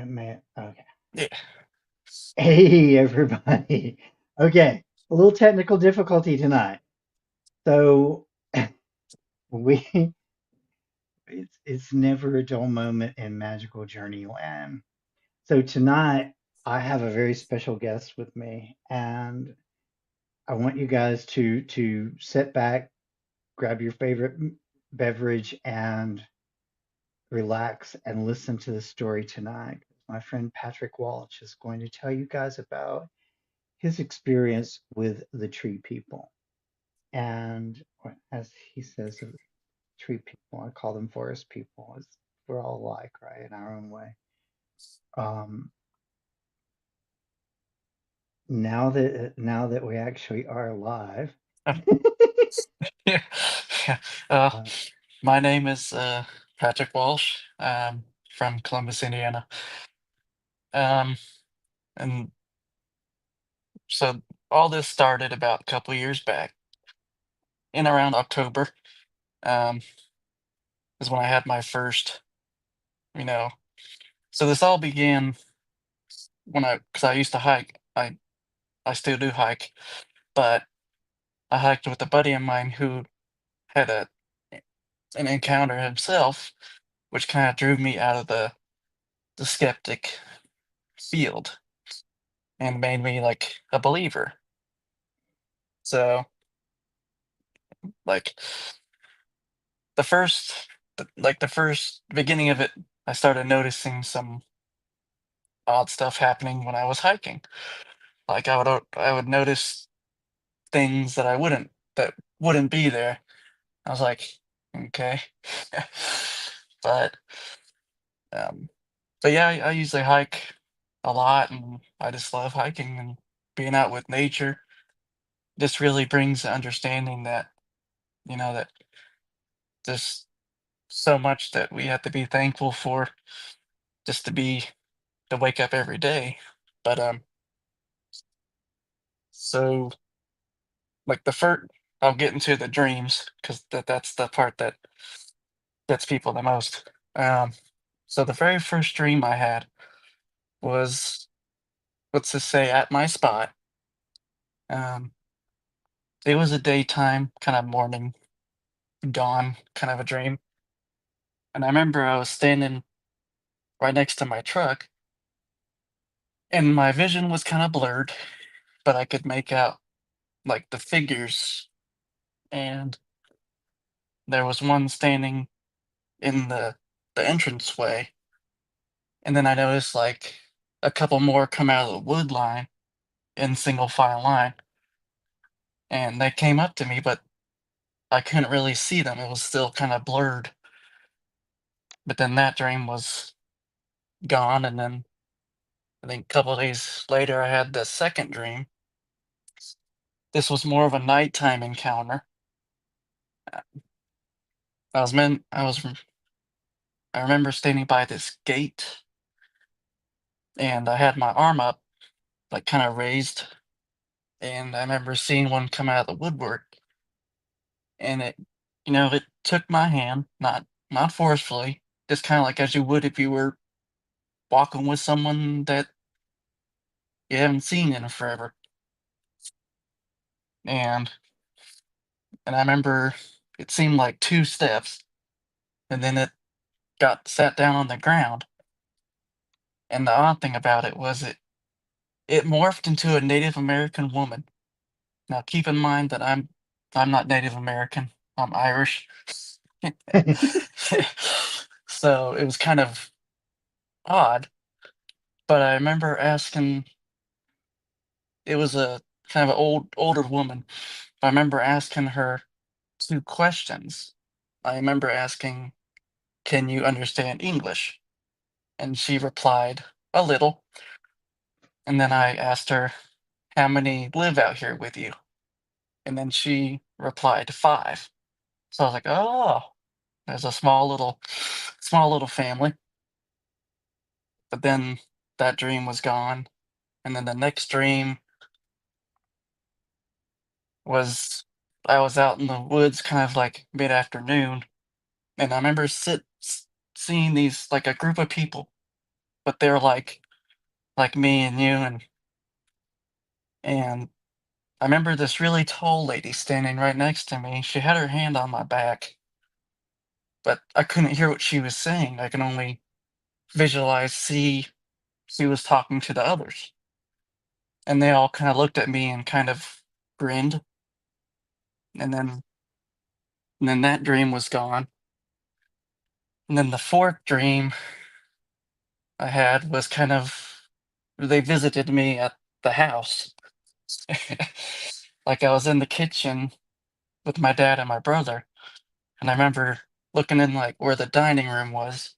man. Okay. Yeah. Hey, everybody. Okay, a little technical difficulty tonight. So we it's never a dull moment in Magical Journey Land. So tonight I have a very special guest with me, and I want you guys to sit back, grab your favorite beverage, and relax and listen to the story tonight. My friend Patrick Walsh is going to tell you guys about his experience with the tree people. And as he says, tree people, I call them forest people. We're all alike, right, in our own way. Um, now that we actually are alive, Yeah. Yeah. Uh, uh, my name is Patrick Walsh. From Columbus, Indiana. Um, and so all this started about a couple years back, in around October. Um, is when I had my first, you know. So this all began because I used to hike. I still do hike, but I hiked with a buddy of mine who had an encounter himself, which kind of drew me out of the skeptic field and made me like a believer. So like the first beginning of it, I started noticing some odd stuff happening when I was hiking. Like I would notice things that wouldn't be there. I was like, okay. but um but yeah, I usually hike a lot, and I just love hiking and being out with nature. This really brings the understanding that, that there's so much that we have to be thankful for just to wake up every day. But so like the first, I'll get into the dreams because that's the part that gets people the most. Um, so the very first dream I had was, let's just say, at my spot. Um, it was a daytime kind of morning dawn kind of a dream, and I remember I was standing right next to my truck, and my vision was kind of blurred, but I could make out like the figures, and there was one standing in the entranceway, and then I noticed like a couple more come out of the wood line in single file line, and they came up to me, but I couldn't really see them. It was still kind of blurred. But then that dream was gone, and then I think a couple of days later I had the second dream. This was more of a nighttime encounter. Uh, I remember standing by this gate, and I had my arm up, like kind of raised, and I remember seeing one come out of the woodwork, and it took my hand, not forcefully, just kind of like as you would if you were walking with someone that you haven't seen in forever. And and I remember it seemed like two steps, and then it got sat down on the ground. And the odd thing about it was it morphed into a Native American woman. Now keep in mind that I'm not Native American. I'm Irish. So it was kind of odd, but I remember asking, it was a kind of an older woman. I remember asking her two questions. I remember asking, "Can you understand English?" And she replied, "A little." And then I asked her, "How many live out here with you?" And then she replied, "5." So I was like, "Oh, there's a small little family." But then that dream was gone. And then the next dream was I was out in the woods kind of like mid-afternoon, and I remember seeing these like a group of people, but they're like me and you, and I remember this really tall lady standing right next to me. She had her hand on my back, but I couldn't hear what she was saying. I can only visualize, see she was talking to the others. And they all kind of looked at me and kind of grinned. And then that dream was gone. And then the fourth dream I had was kind of they visited me at the house. Like I was in the kitchen with my dad and my brother, and I remember looking in like where the dining room was,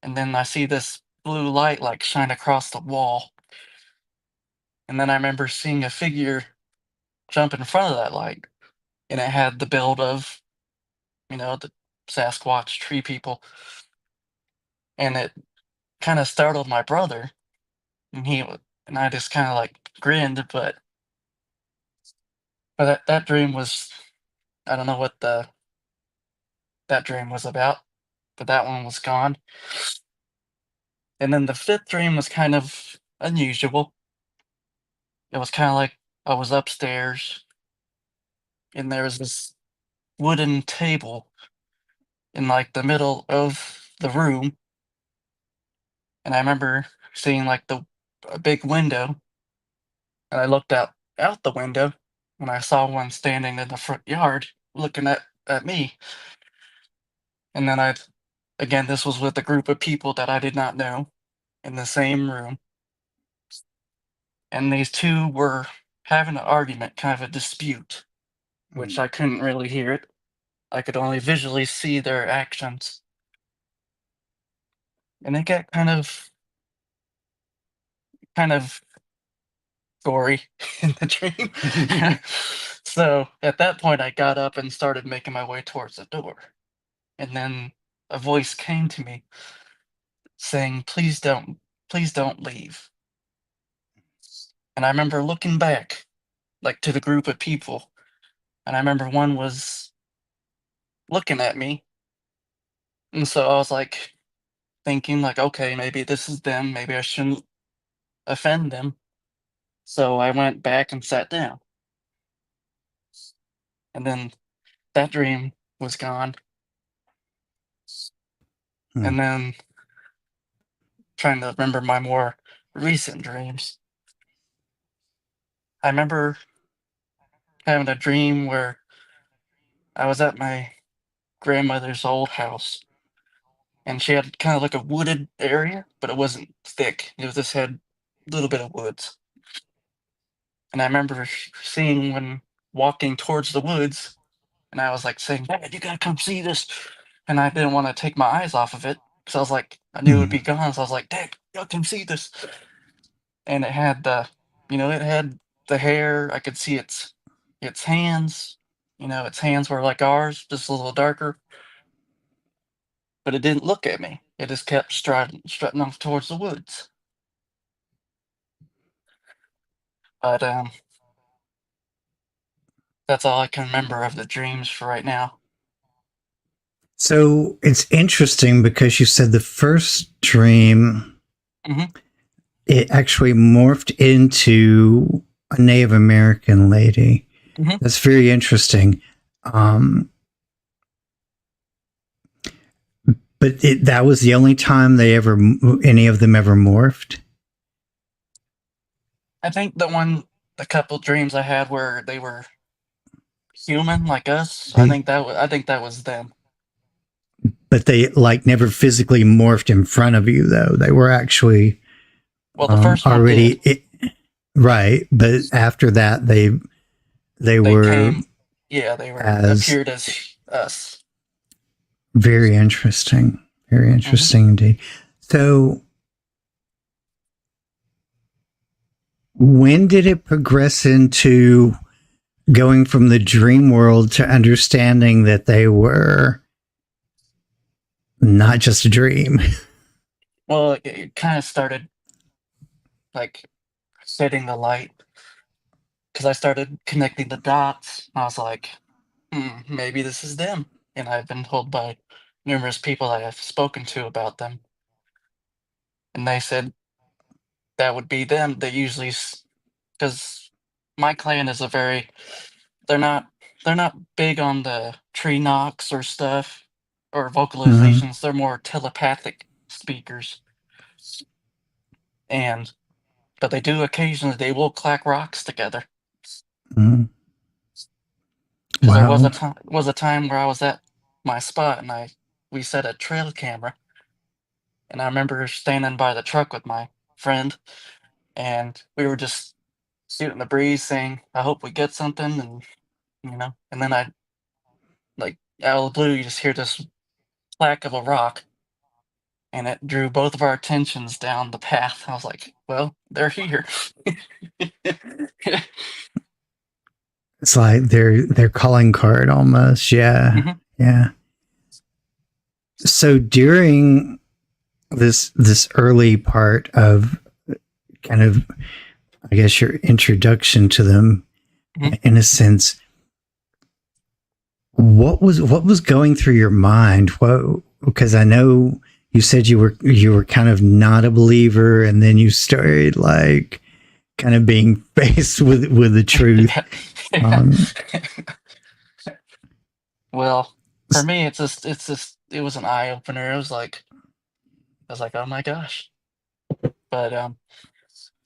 and then I see this blue light like shine across the wall. And then I remember seeing a figure jump in front of that light, and it had the build of, the Sasquatch tree people, and it kind of startled my brother, and and I just kind of like grinned, but that dream was, I don't know what that dream was about, but that one was gone. And then the fifth dream was kind of unusual. It was kind of like I was upstairs, and there was this wooden table in like the middle of the room, and I remember seeing like the a big window, and I looked out the window, and I saw one standing in the front yard looking at me. And then again, this was with a group of people that I did not know in the same room, and these two were having an argument, kind of a dispute, which Mm. I couldn't really hear it. I could only visually see their actions, and it got kind of gory in the dream. So at that point, I got up and started making my way towards the door, and then a voice came to me saying, please don't leave." And I remember looking back, like to the group of people, and I remember one was looking at me, and so I was like thinking, like, okay, maybe this is them. Maybe I shouldn't offend them. So I went back and sat down, and then that dream was gone. Mm. And then trying to remember my more recent dreams, I remember having a dream where I was at my grandmother's old house, and she had kind of like a wooded area, but it wasn't thick. It was just had a little bit of woods. And I remember seeing when walking towards the woods, and I was like saying, "Dad, you gotta come see this." And I didn't want to take my eyes off of it because I was like, I knew it would Mm. be gone. So I was like, "Dad, you gotta come see this." And it had it had the hair. I could see its hands. Its hands were like ours, just a little darker, but it didn't look at me. It just kept strutting off towards the woods. But that's all I can remember of the dreams for right now. So it's interesting because you said the first dream, Hmm. it actually morphed into a Native American lady. Hmm. That's very interesting. Um, but that was the only time any of them ever morphed. I think the couple dreams I had where they were human like us. I They, think that was them. but they like never physically morphed in front of you, though. They were actually Well, the first one did. right. But after that, they They were came, yeah, they were as appeared as us. very interesting, very Hmm. interesting indeed. So, when did it progress into going from the dream world to understanding that they were not just a dream? Well, it kind of started like setting the light because I started connecting the dots. I was like, maybe this is them. And I've been told by numerous people I have spoken to about them. and they said that would be them. They usually, because my clan is a very, they're not they're not big on the tree knocks or stuff or Mm-hmm. vocalizations. They're more telepathic speakers, and but they do occasionally they will clack rocks together. Mm-hmm. Because there was Wow. a time where I was at my spot and we set a trail camera, and I remember standing by the truck with my friend, and we were just shooting the breeze, saying, "I hope we get something," and and then I like out of the blue, you just hear this clack of a rock, and it drew both of our attentions down the path. I was like, "Well, they're here." It's like their calling card almost. Yeah. Mhm, Yeah. So during this early part of kind of, I guess, your introduction to them, mhm. in a sense, what was going through your mind? What, because I know you said you were kind of not a believer, and then you started like kind of being faced with the truth. Yeah. Um, Well, for me, it was an eye opener. I was like, "Oh my gosh." But,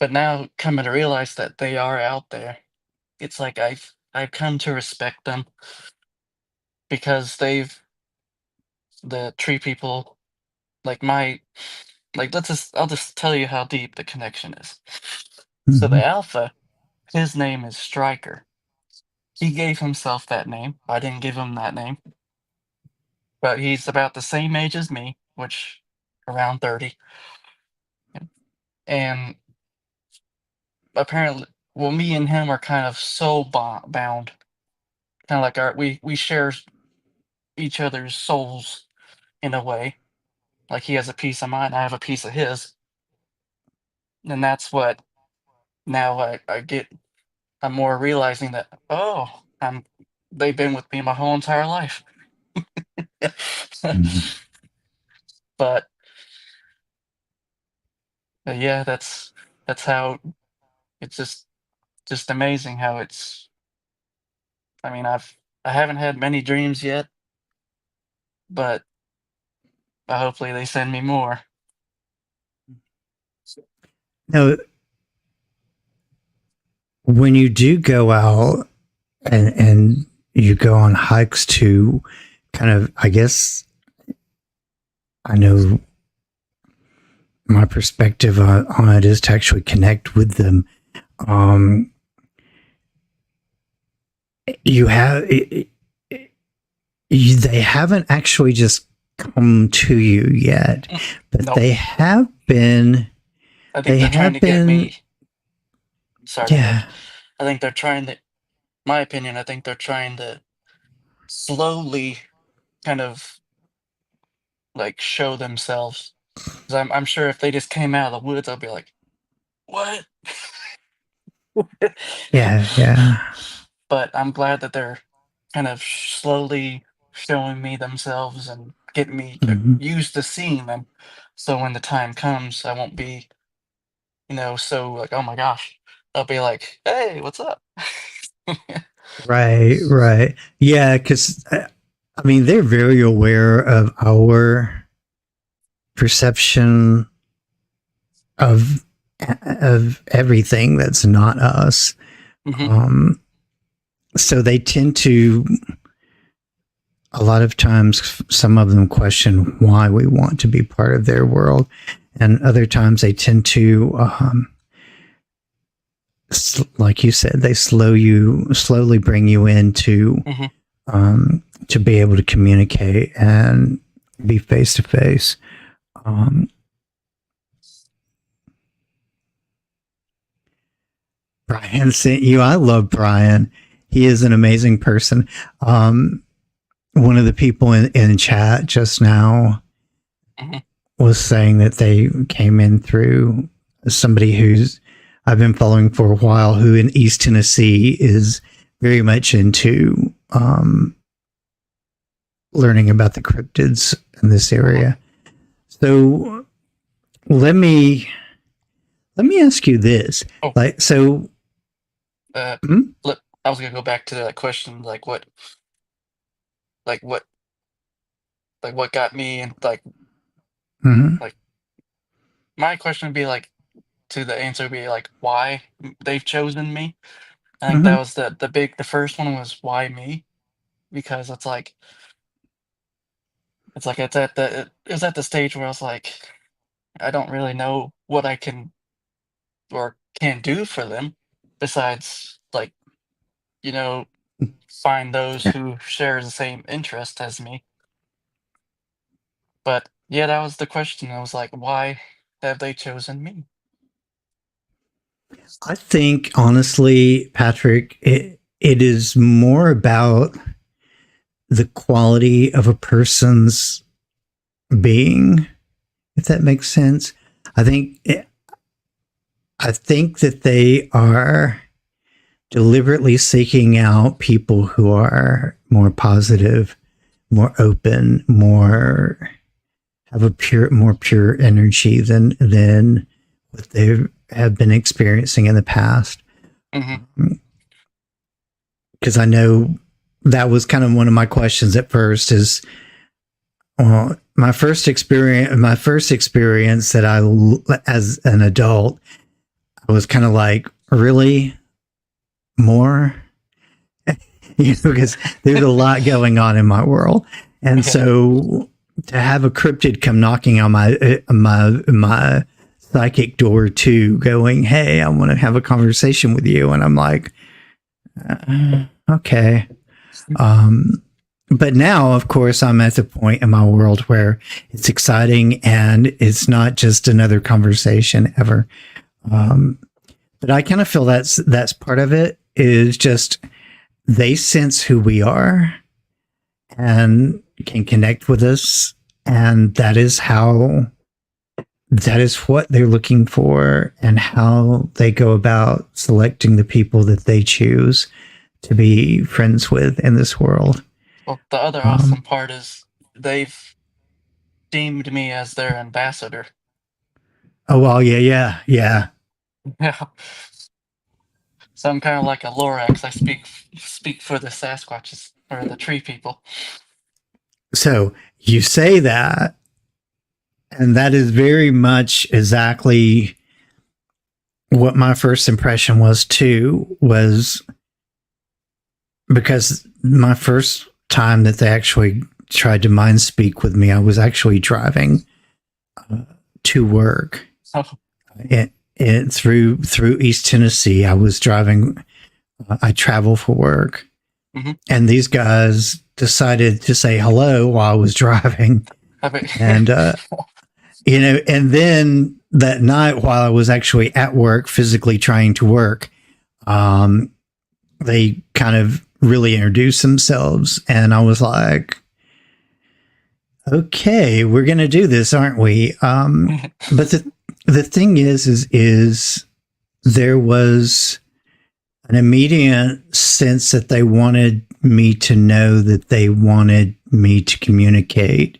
but now coming to realize that they are out there, it's like I've come to respect them because the tree people, like I'll just tell you how deep the connection is. So the mhm, alpha, his name is Striker. He gave himself that name. I didn't give him that name, but he's about the same age as me, which around 30. And apparently, well, me and him are kind of soul bound, kind of like we share each other's souls in a way. Like he has a piece of mine, I have a piece of his, and that's what now I get. I'm more realizing that they've been with me my whole entire life. mhm. but yeah, that's how it's just amazing how it's. I mean, I haven't had many dreams yet, but hopefully they send me more. Now, when you do go out and you go on hikes to kind of, I guess, I know my perspective on it is to actually connect with them. Um, you have they haven't actually just come to you yet, Mm, but nope. I think they they're trying have to get been, me. Sorry to cut. yeah, I think they're trying to. My opinion. I think they're trying to slowly kind of like show themselves. 'Cause I'm sure if they just came out of the woods, I'd be like, "What?" yeah, yeah. But I'm glad that they're kind of slowly showing me themselves and getting me Hmm. used to seeing them. So when the time comes, I won't be, so like, "Oh my gosh." I'll be like, "Hey, what's up?" Right, right. Yeah, because I mean, they're very aware of our perception of everything that's not us. Mhm, Um, so they tend to, a lot of times, some of them question why we want to be part of their world, and other times they tend to, like you said, they slowly bring you into, mhm. to be able to communicate and be face to face. Brian sent you. I love Brian. He is an amazing person. Um, One of the people in chat just now Mhm. was saying that they came in through somebody who's I've been following for a while, who in East Tennessee is very much into learning about the cryptids in this Mhm. area. So let me ask you this. Oh. Like, so I was gonna go back to that question, like what got me, and mhm, my question would be like, to the answer would be like why they've chosen me. I think that mhm. was the first one was why me, because it was at the stage where I was like, I don't really know what I can or can do for them besides you know find those Yeah. who share the same interest as me. But yeah, that was the question. I was like, why have they chosen me? I think honestly, Patrick, it is more about the quality of a person's being, if that makes sense. I think I think that they are deliberately seeking out people who are more positive, more open, more have a more pure energy than what they have been experiencing in the past. Hmm. Because I know that was kind of one of my questions at first is, well, my first experience that as an adult, I was kind of like, really more, because there's a lot going on in my world. And Yeah. so to have a cryptid come knocking on my psychic door too, going, hey, I want to have a conversation with you. And I'm like, okay. But now, of course, I'm at the point in my world where it's exciting and it's not just another conversation ever. But I kind of feel that's part of it, is just they sense who we are and can connect with us, and that is what they're looking for, and how they go about selecting the people that they choose to be friends with in this world. Well, the other awesome part is they've deemed me as their ambassador. Oh well, yeah. Yeah. So I'm kind of like a Lorax. I speak for the Sasquatches or the tree people. So you say that, and that is very much exactly what my first impression was too, was because my first time that they actually tried to mind speak with me, I was actually driving to work. Oh. Through East Tennessee. I was driving. I travel for work, and these guys decided to say hello while I was driving, and and then that night while I was actually at work, physically trying to work, they kind of really introduced themselves, and I was like, okay, we're gonna do this, aren't we? But the thing is there was an immediate sense that they wanted me to know that they wanted me to communicate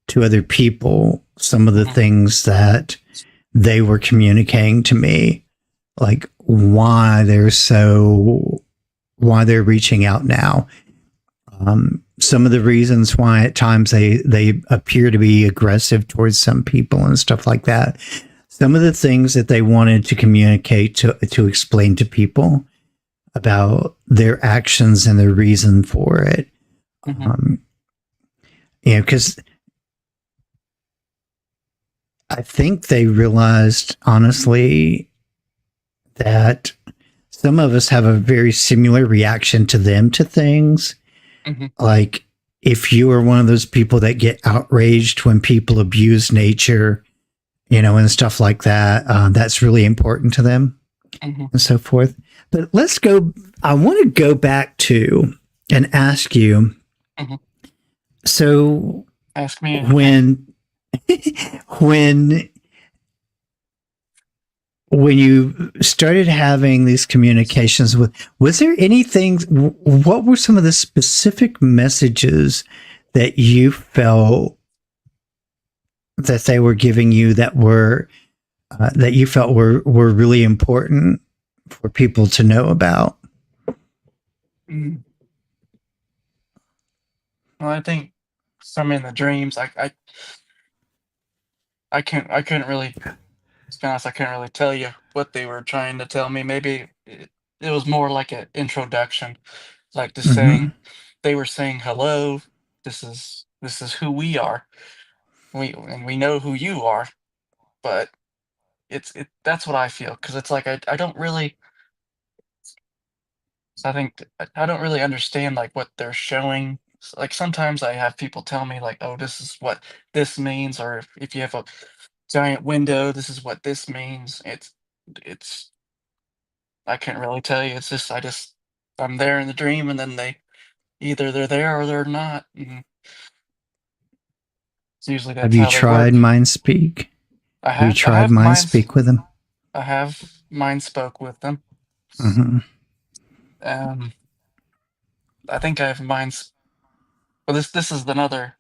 to other people some of the things that they were communicating to me, like why they're reaching out now. Some of the reasons why at times they appear to be aggressive towards some people and stuff like that. Some of the things that they wanted to communicate to explain to people about their actions and their reason for it. Because I think they realized, honestly, that some of us have a very similar reaction to them to things. Like if you are one of those people that get outraged when people abuse nature, and stuff like that, that's really important to them and so forth. But I want to go back to and ask you. So ask me when you started having these communications was there anything, what were some of the specific messages that you felt that they were giving you that were that you felt were really important for people to know about? Mm. Well, I think some in the dreams, I couldn't really, to be honest, I couldn't really tell you what they were trying to tell me. Maybe it was more like an introduction, like just Mm-hmm. saying, they were saying hello. This is who we are. We know who you are, but that's what I feel, because it's like I don't really, I think I don't really understand like what they're showing. Like sometimes I have people tell me like, oh, this is what this means, or if you have a giant window, this is what this means. It's I can't really tell you. It's just I'm there in the dream, and then either they're there or they're not. And it's usually Have that's you how they tried work. Mind Speak? Have you I tried have Mind Speak with them? I have mind spoke with them. Mm-hmm. Um, I think I have well, this is another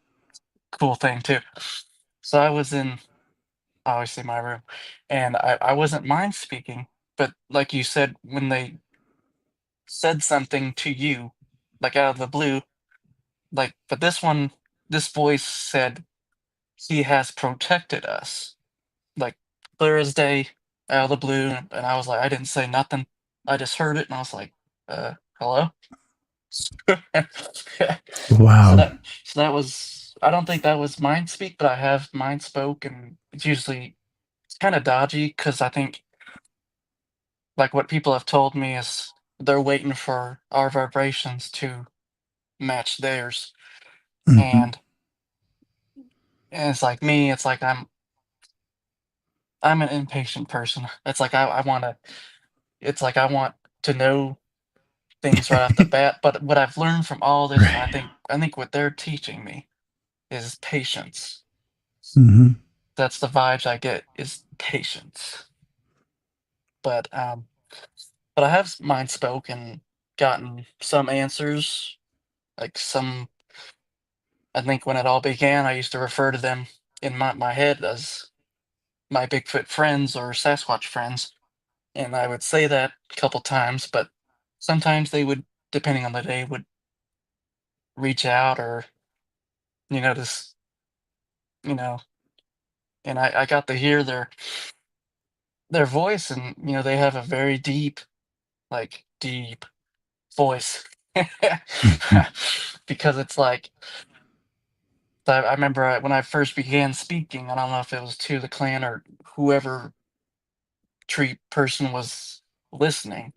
cool thing too. So I was in obviously my room, and I wasn't mind speaking, but like you said, when they said something to you, like out of the blue, like, but this voice said, "He has protected us," like clear as day, out of the blue, and I was like, I didn't say nothing. I just heard it, and I was like, hello." So Wow. that was. I don't think that was mind speak, but I have mind spoke, and it's kind of dodgy because I think like what people have told me is they're waiting for our vibrations to match theirs, Mm-hmm. and it's like me. It's like I'm an impatient person. It's like I want to. It's like I want to know things right off the bat. But what I've learned from all this, and Right. I think what they're teaching me is patience. Mm-hmm. That's the vibes I get is patience. But I have mind spoke and gotten some answers. Like some, I think when it all began, I used to refer to them in my head as my Bigfoot friends or Sasquatch friends, and I would say that a couple times. But sometimes they would, depending on the day, would reach out or just you know, and I got to hear their voice, and they have a very deep, like deep voice. Mm-hmm. Because it's like I remember when I first began speaking. I don't know if it was to the clan or whoever tree person was listening,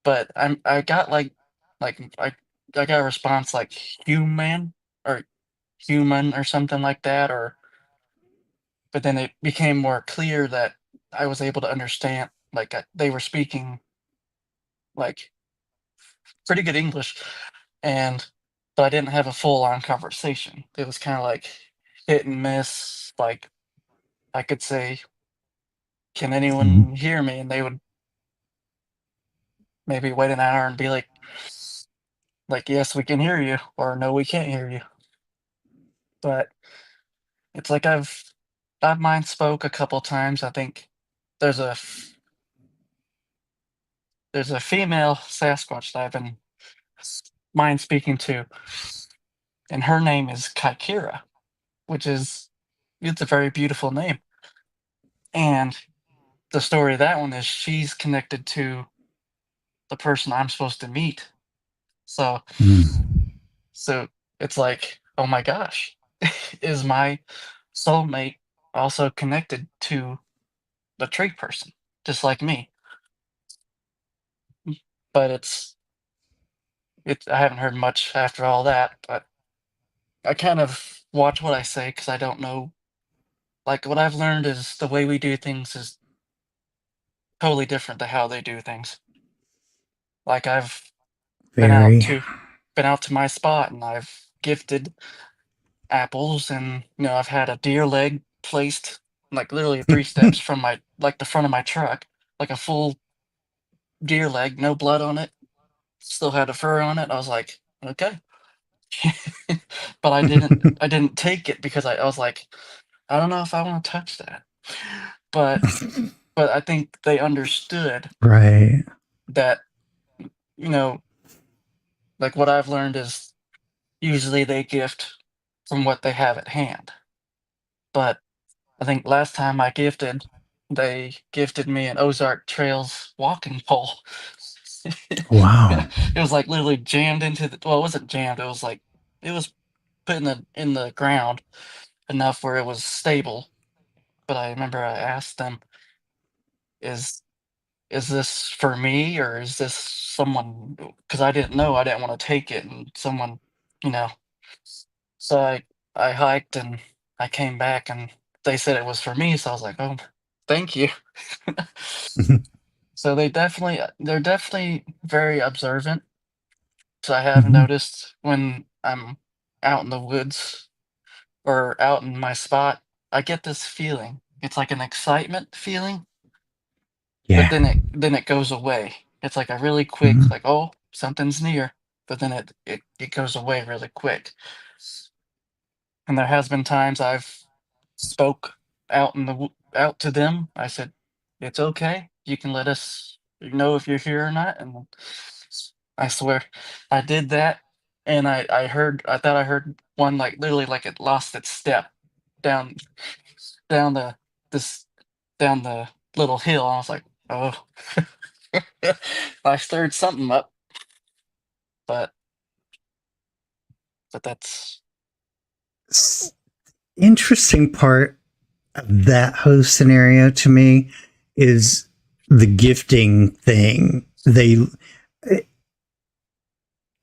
but I got like I got a response like human or human or something like that, or but then it became more clear that I was able to understand, like they were speaking like pretty good English, and but I didn't have a full on conversation. It was kind of like hit and miss. Like I could say, "Can Mm-hmm. anyone hear me?" And they would maybe wait an hour and be like, "Yes, we can hear you," or "No, we can't hear you." But it's like I've mind spoke a couple times. I think there's a there's a female Sasquatch that I've been mind speaking to, and her name is Kaikira, which is it's a very beautiful name. And the story of that one is she's connected to the person I'm supposed to meet. So Mm-hmm. so it's like, oh my gosh, is my soulmate also connected to the tree person, just like me? But I haven't heard much after all that, but I kind of watch what I say because I don't know. Like what I've learned is the way we do things is totally different to how they do things. Like I've been out Very. to been out to my spot, and I've gifted apples, and I've had a deer leg placed like literally 3 steps from the front of my truck, like a full deer leg, no blood on it, still had a fur on it. I was like, okay. But I didn't take it because I was like, I don't know if I want to touch that. But I think they understood Right. that, you know, like what I've learned is usually they gift from what they have at hand. But I think last time I gifted, they gifted me an Ozark Trails walking pole. Wow. It was like literally jammed into the, well, it wasn't jammed, it was like it was put in the ground enough where it was stable. But I remember I asked them, is is this for me or is this someone, because I didn't know, I didn't want to take it and someone, you know. So I hiked and I came back and they said it was for me, so I was like, "Oh, thank you." So they're definitely very observant. So I have Mhm. noticed when I'm out in the woods or out in my spot, I get this feeling. It's like an excitement feeling, but Yeah. then it goes away. It's like a really quick, Mhm. like, "Oh, something's near," but then it goes away really quick. And there has been times I've spoke out in the out to them. I said, "It's okay. You can let us know if you're here or not." And I swear, I did that, and I thought I heard one like literally like it lost its step down down the this down the little hill. I was like, "Oh," I stirred something up, but that's Interesting part of that whole scenario to me is the gifting thing.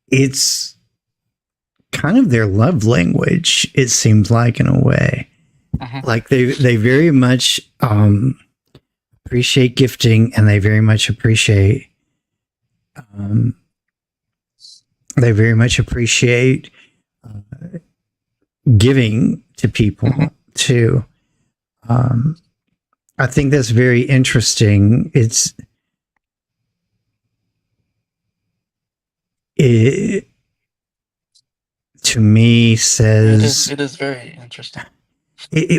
It's kind of their love language, it seems like, in a way. mhm, Like they very much appreciate gifting, and um, they very much appreciate giving to mhm. people too. Um, I think that's very interesting. It to me says It is very interesting.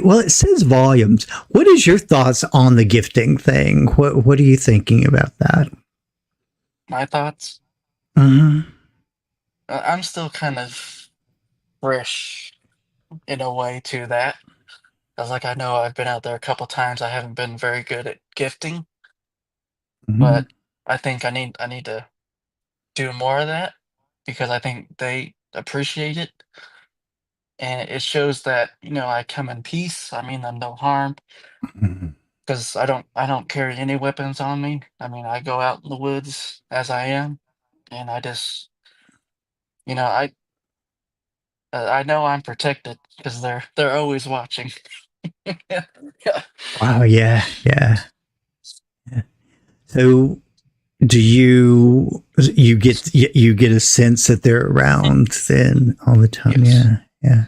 well, it says volumes. What is your thoughts on the gifting thing? What are you thinking about that? My thoughts. Uh-huh. I'm still kind of fresh in a way to that. 'Cause, like, I know I've been out there a couple times, I haven't been very good at gifting, Mhm. but I need to do more of that because I think they appreciate it, and it shows that, you know, I come in peace, I mean them no harm, Mhm. because I don't carry any weapons on me. I mean, I go out in the woods as I am, and I just, you know, I know I'm protected because they're always watching. Yeah. Wow. Yeah. Yeah. Yeah. So, do you get a sense that they're around then all the time? Yes. Yeah. Yeah.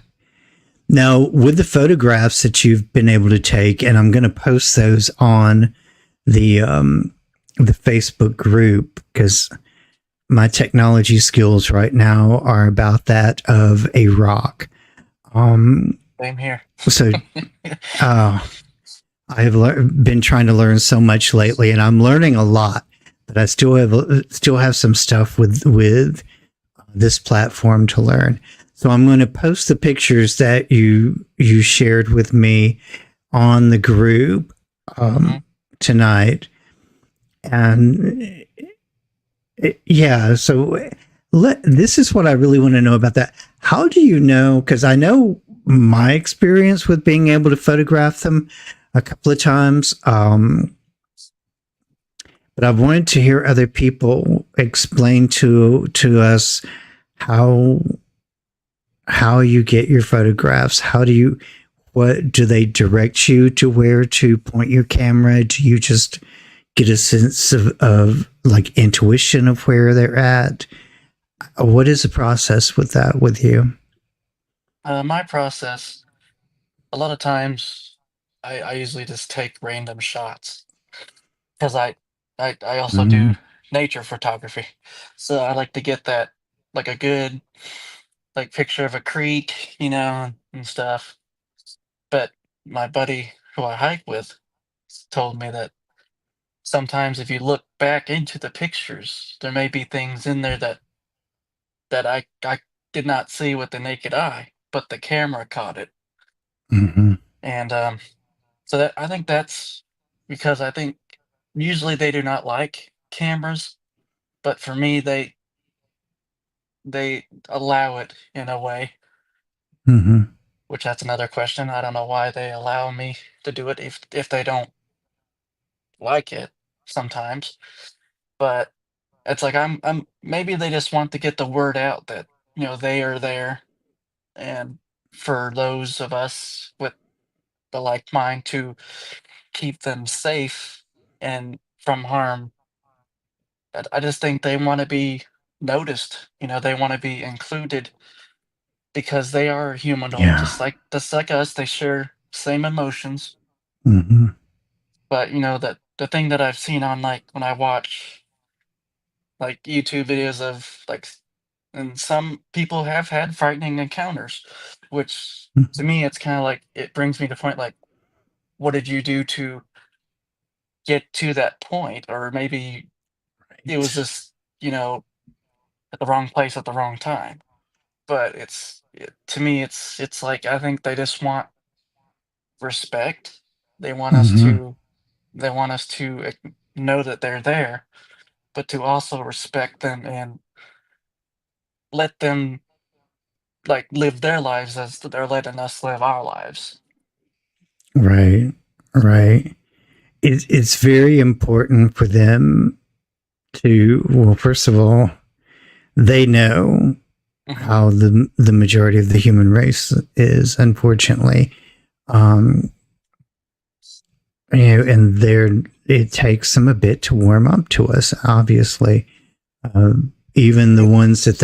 Now, with the photographs that you've been able to take, and I'm going to post those on the Facebook group because my technology skills right now are about that of a rock. Um, Same here. so uh, been trying to learn so much lately, and I'm learning a lot. But I still have some stuff with this platform to learn. So I'm going to post the pictures that you shared with me on the group Mhm. tonight, and yeah. So this is what I really want to know about that. How do you know? Because I know my experience with being able to photograph them a couple of times, but I've wanted to hear other people explain to us how you get your photographs. What do they direct you to where to point your camera? Do you just get a sense of like intuition of where they're at? What is the process with that with you? My process, a lot of times, I usually just take random shots because I also do Mm, nature photography, so I like to get that like a good like picture of a creek, you know, and stuff. But my buddy who I hike with told me that sometimes if you look back into the pictures, there may be things in there that I did not see with the naked eye, but the camera caught it. Mm-hmm. And so that I think that's because I think usually they do not like cameras, but for me they allow it in a way, Mm-hmm. which that's another question. I don't know why they allow me to do it if they don't like it sometimes. But it's like I'm maybe they just want to get the word out that, they are there, and for those of us with the like mind to keep them safe and from harm. I just think they want to be noticed. They want to be included because they are humanoid, Yeah. just like us. They share same emotions. Mm-hmm. But that the thing that I've seen on like when I watch like YouTube videos of like, and some people have had frightening encounters, which to me it's kind of like it brings me to point like, what did you do to get to that point? Or maybe it was Right. just at the wrong place at the wrong time. But to me, it's like I think they just want respect. They want us Mm-hmm. to they want us to know that they're there, but to also respect them and let them like live their lives as they're letting us live our lives. Right. Right. It's very important for them to, well, first of all, they know Hmm. how the majority of the human race is, unfortunately. Um, and there it takes them a bit to warm up to us, obviously. Even the ones that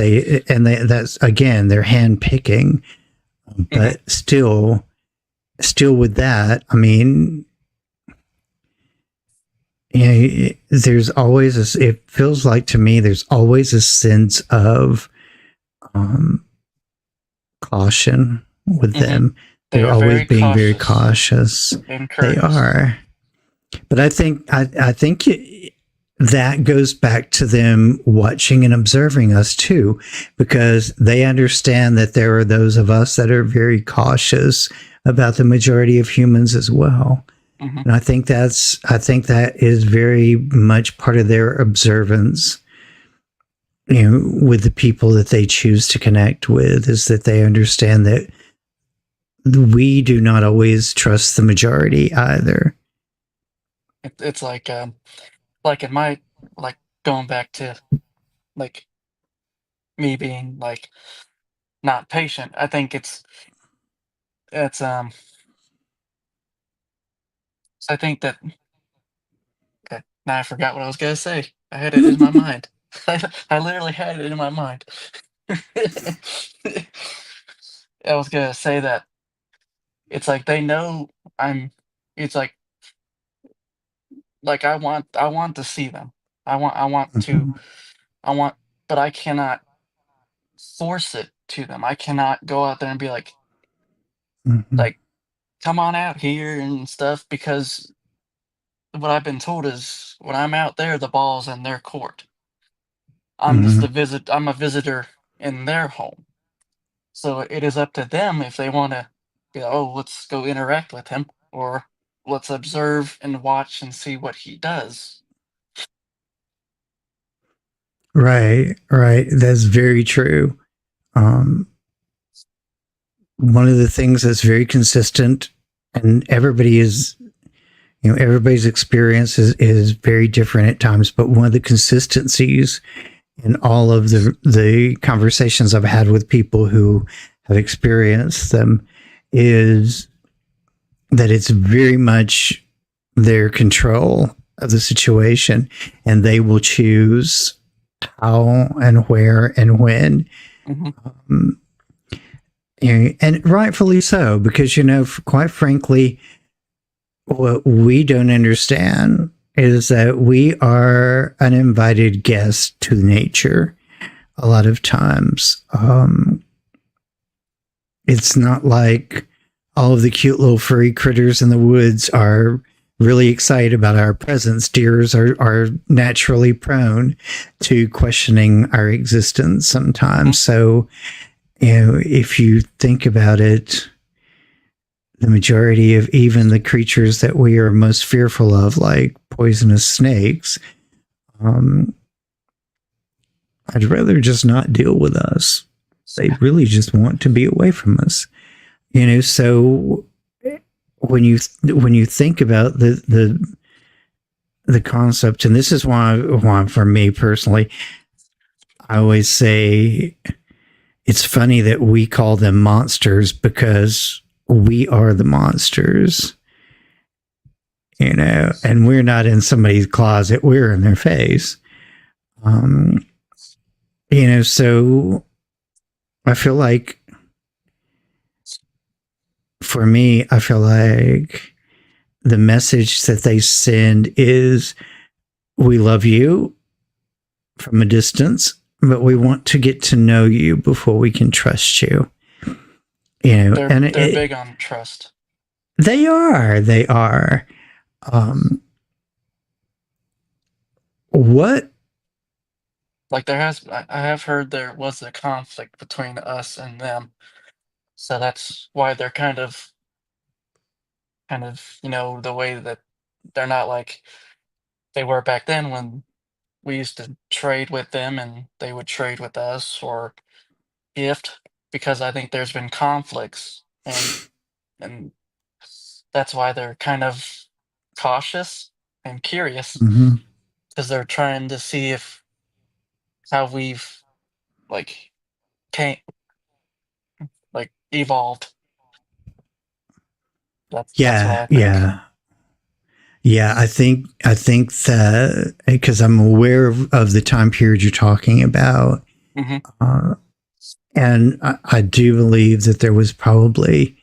that's again, they're hand picking, Hmm. but still with that, I mean, there's always it feels like to me there's always a sense of um, caution with Hmm. them. They They're are always very being very cautious cautious. and They courteous. are, but I think that goes back to them watching and observing us too, because they understand that there are those of us that are very cautious about the majority of humans as well. Hmm. And I think that is very much part of their observance, with the people that they choose to connect with, is that they understand that we do not always trust the majority either. It's like in my like going back to like me being like not patient. I think it's so I think that okay, now I forgot what I was gonna say. I had it in my mind. I literally had it in my mind. I was gonna say that it's like they know I'm. It's like I want to see them. I want to Mhm, I want, but I cannot force it to them. I cannot go out there and be mhm, like come on out here and stuff because what I've been told is when I'm out there, the ball's in their court. mhm. I'm a visitor in their home. So it is up to them if they want to be like, oh, let's go interact with him or let's observe and watch and see what he does. Right, right. That's very true. Um, One of the things that's very consistent, and everybody's experience is very different at times, but one of the consistencies in all of the conversations I've had with people who have experienced them is that it's very much their control of the situation, and they will choose how and where and when. Hmm. Um, and rightfully so, because quite frankly, what we don't understand is that we are an invited guest to nature. A lot of times, it's not like, all of the cute little furry critters in the woods are really excited about our presence. Deers are naturally prone to questioning our existence sometimes. So, if you think about it, the majority of even the creatures that we are most fearful of, like poisonous snakes, I'd rather just not deal with us. They really just want to be away from us. So when you think about the concept, and this is why for me personally, I always say it's funny that we call them monsters because we are the monsters, and we're not in somebody's closet, we're in their face. So I feel like, for me, I feel like the message that they send is, we love you from a distance, but we want to get to know you before we can trust you. They're big on trust. They are. What? Like I have heard there was a conflict between us and them. So that's why they're kind of, the way that they're not like they were back then when we used to trade with them and they would trade with us or gift, because I think there's been conflicts and that's why they're kind of cautious and curious Mm-hmm. because they're trying to see if how we've like came like evolved. That's what Yeah, I think. yeah. I think that, because I'm aware of the time period you're talking about, Hmm. and I do believe that there was probably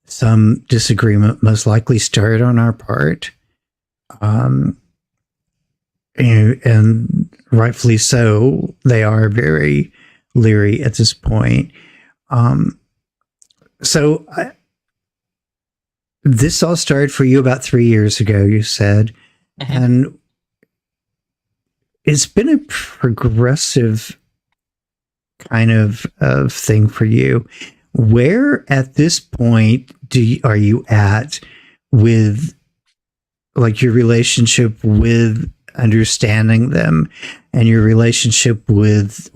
some disagreement, most likely started on our part, and rightfully so. They are very leery at this point. So this all started for you about 3 years ago, you said, Hmm. and it's been a progressive kind of thing for you. Where at this point are you at with, like, your relationship with understanding them and your relationship with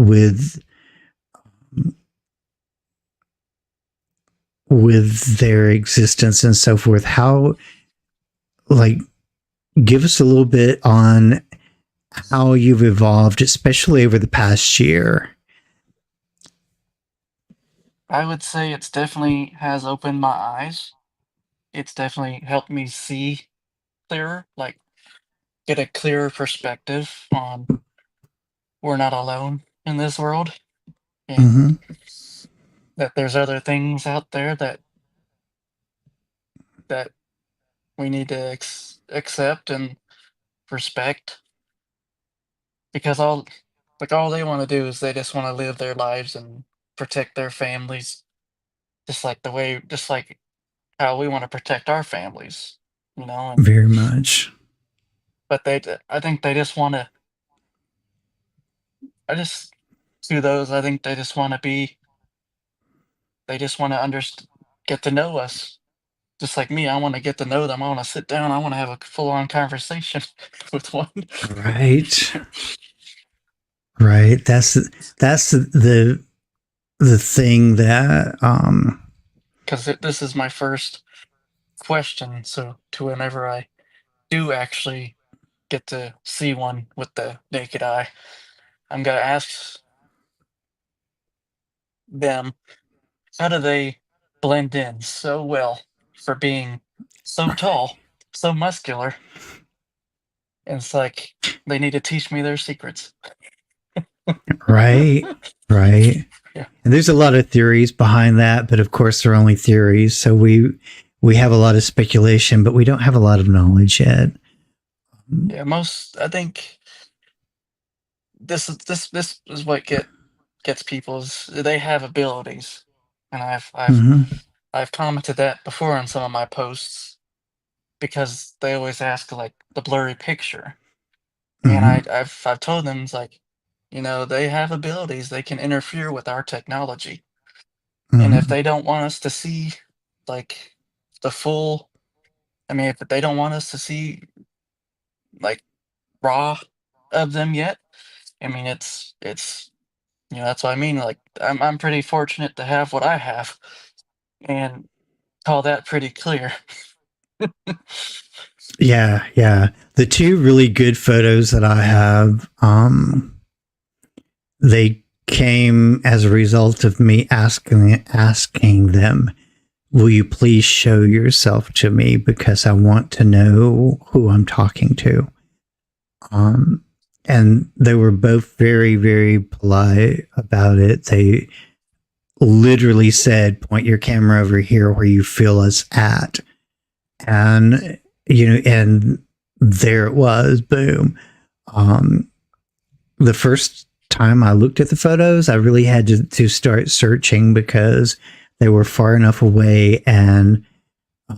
their existence and so forth? How, like, give us a little bit on how you've evolved, especially over the past year. I would say it's definitely has opened my eyes. It's definitely helped me see clearer, like get a clearer perspective on we're not alone in this world and Mm-hmm. that there's other things out there that we need to accept and respect because all they want to do is they just want to live their lives and protect their families just like how we want to protect our families, and Very much. but I think they just want to I just to those I think they just want to get to know us. Just like me, I want to get to know them. I want to sit down. I want to have a full on conversation with one. Right. Right. That's the thing that Because this is my first question. So to whenever I do actually get to see one with the naked eye, I'm gonna ask them how do they blend in so well for being so tall, so muscular. And it's like they need to teach me their secrets. right. Right. Yeah. And there's a lot of theories behind that, but of course they're only theories. So we have a lot of speculation, but we don't have a lot of knowledge yet. Yeah, I think this is what gets people's they have abilities. And I've Mm-hmm. I've commented that before on some of my posts because they always ask like the blurry picture, and Mhm. I've told them it's like, they have abilities, they can interfere with our technology, and if Mhm. they don't want us to see like the full, I mean, if they don't want us to see like raw of them yet, I mean, it's that's what I mean. Like I'm pretty fortunate to have what I have, and call that pretty clear. Yeah, yeah. The two really good photos that I have, they came as a result of me asking them, "Will you please show yourself to me because I want to know who I'm talking to." Um, and they were both very, very polite about it. They literally said, "Point your camera over here where you feel us at." And and there it was, boom. um the first time I looked at the photos, I really had to start searching because they were far enough away uh,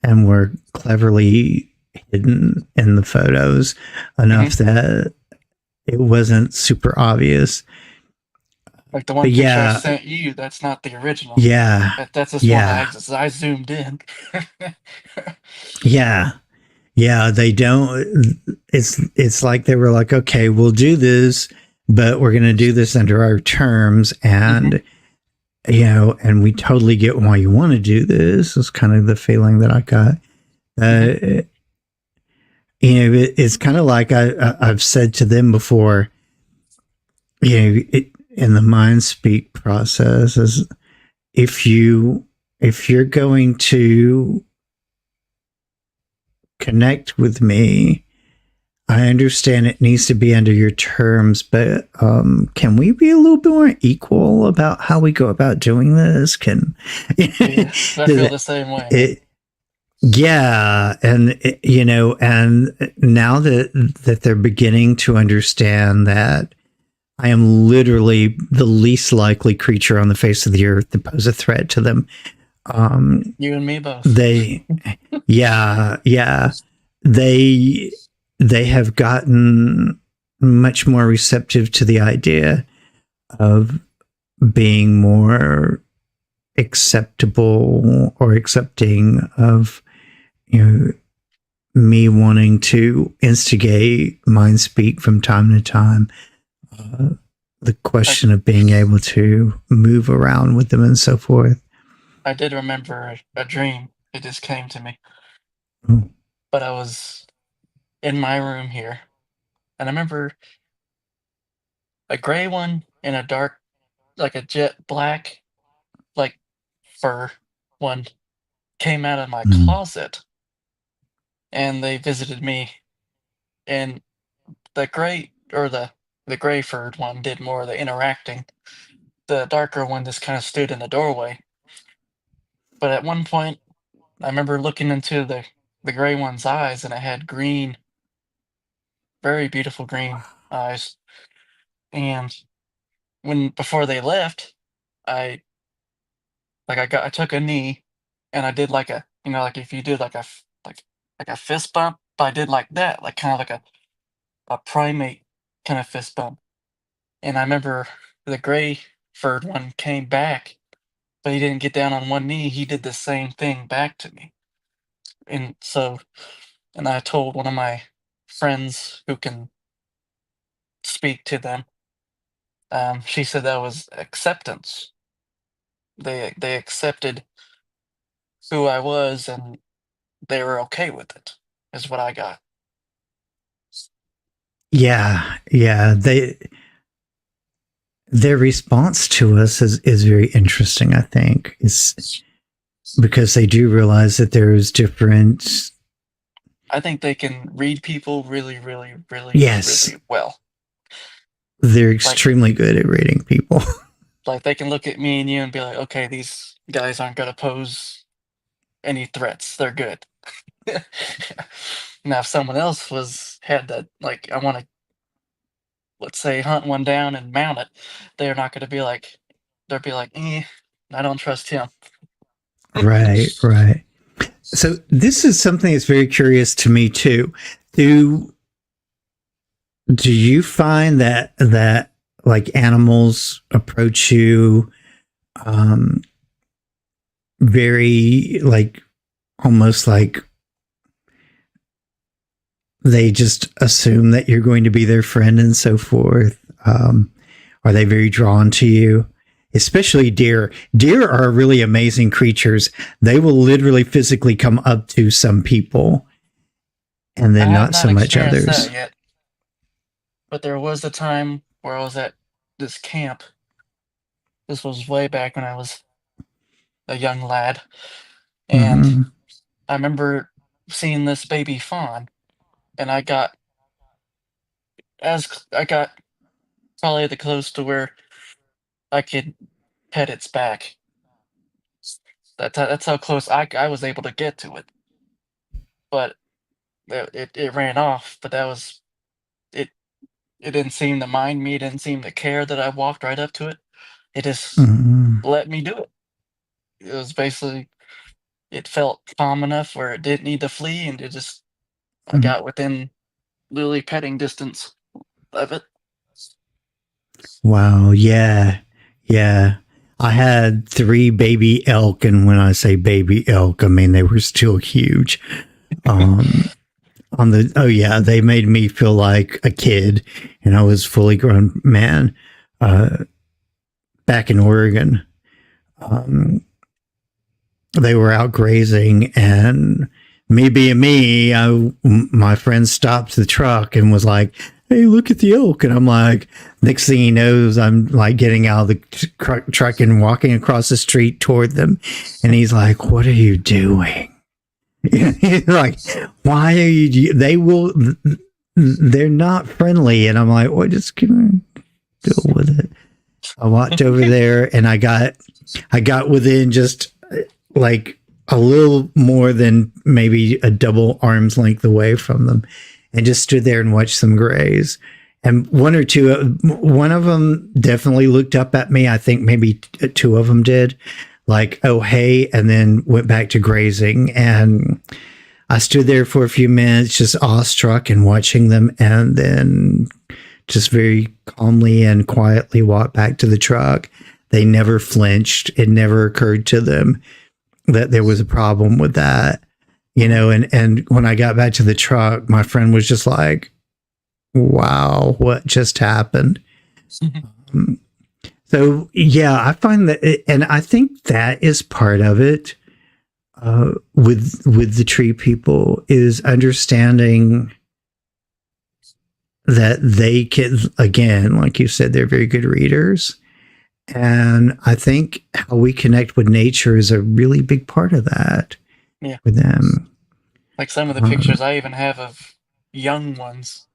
and were cleverly hidden in the photos enough Mhm. that it wasn't super obvious. Like the But one picture I yeah, sent you, that's not the original. yeah, That's just one yeah, I zoomed in. yeah. Yeah, they don't. It's like they were like, okay, we'll do this, but we're going to do this under our terms, Mhm. and and we totally get why you want to do this. Is kind of the feeling that I got. Mhm. Uh, it's kind of like I've said to them before. In the mind speak process, is if you're going to connect with me, I understand it needs to be under your terms, but can we be a little bit more equal about how we go about doing this? Can Yes, I feel does the same way, man. it? Yeah, and and now that they're beginning to understand that I am literally the least likely creature on the face of the earth to pose a threat to them. You and me both. They yeah, yeah. They they have gotten much more receptive to the idea of being more acceptable or accepting of you know me wanting to instigate mind speak from time to time. Uh, the I question of being able to move around with them and so forth. I did remember a dream. It just came to me, Oh. but I was in my room here, and I remember a gray one and a dark, like a jet black, like fur one came out of my Mm. closet, and they visited me. And the gray or the gray furred one did more of the interacting. The darker one just kind of stood in the doorway. But at one point, I remember looking into the gray one's eyes, and it had green, very beautiful green eyes. And when before they left, I I took a knee, and I did like a like if you did like like a fist bump, but I did like that, like kind of like a primate kind of fist bump. And I remember the gray furred one came back, but he didn't get down on one knee. He did the same thing back to me. And so, and I told one of my friends who can speak to them. She said that was acceptance. They accepted who I was, and they were okay with it. Is what I got. Yeah, yeah. Their response to us is very interesting. I think is because they do realize that there's different. I think they can read people really, really, really, Yes, really well. they're Like extremely good at reading people. like they can look at me and you and be like, okay, these guys aren't gonna pose any threats. They're good. Now, if someone else was had that, like, I want to, let's say, hunt one down and mount it, they're not going to be like, they'll be like, I don't trust him. Right, right. So this is something that's very curious to me too. Do do you find that like animals approach you um very like almost like they just assume that you're going to be their friend and so forth? Are they very drawn to you? Especially deer. Deer are really amazing creatures. They will literally physically come up to some people and I then have not not so much experienced others. that yet, but there was a time where I was at this camp. This was way back when I was a young lad, and Mhm. I remember seeing this baby fawn, and I got probably the close to where I could pet its back. That's how close I was able to get to it. But it ran off. But that was it. It didn't seem to mind me. It didn't seem to care that I walked right up to it. It just Mhm. let me do it. It was basically it felt calm enough where it didn't need to flee, and I Mhm. got within literally petting distance of it. Wow. Yeah. Yeah. I had 3 baby elk, and when I say baby elk, I mean they were still huge. Um, on the oh yeah, they made me feel like a kid, and I was fully grown man. Uh, back in Oregon, um, they were out grazing, and me being me, my friend stopped the truck and was like, "Hey, look at the elk!" And I'm like, next thing he knows, I'm like getting out of the truck and walking across the street toward them, and he's like, "What are you doing?" He's like, "Why are you? They will. They're not friendly." And I'm like, "Well, just gonna deal with it." I walked over there, and I got within just like a little more than maybe a double arm's length away from them, and just stood there and watched them graze. And one of them definitely looked up at me. I think maybe 2 of them did, like, "Oh, hey," and then went back to grazing. And I stood there for a few minutes, just awestruck and watching them, and then just very calmly and quietly walked back to the truck. They never flinched. It never occurred to them that there was a problem with that, and when I got back to the truck, my friend was just like, "Wow, what just happened?" Um, so yeah, I find and I think that is part of it, with the tree people, is understanding that they can, again, like you said, they're very good readers. And I think how we connect with nature is a really big part of that Yeah, for them. like some of the Um, pictures I even have of young ones.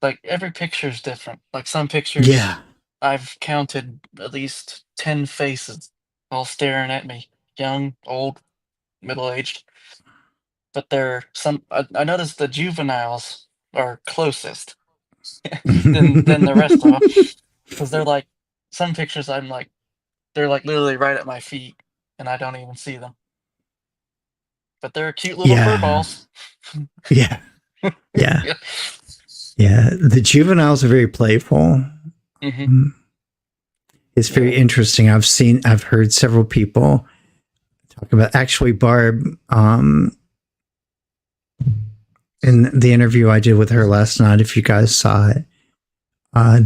Like every picture is different. Like some pictures, yeah. I've counted at least 10 faces all staring at me, young, old, middle aged. But I noticed the juveniles are closest than the rest of them because they're like some pictures. I'm like they're like literally right at my feet, and I don't even see them. But they're cute little fur yeah. balls. Yeah. Yeah. Yeah. Yeah. The juveniles are very playful. Hmm. Um, it's very interesting. I've heard several people talk about, actually, Barb, in the interview I did with her last night, if you guys saw it,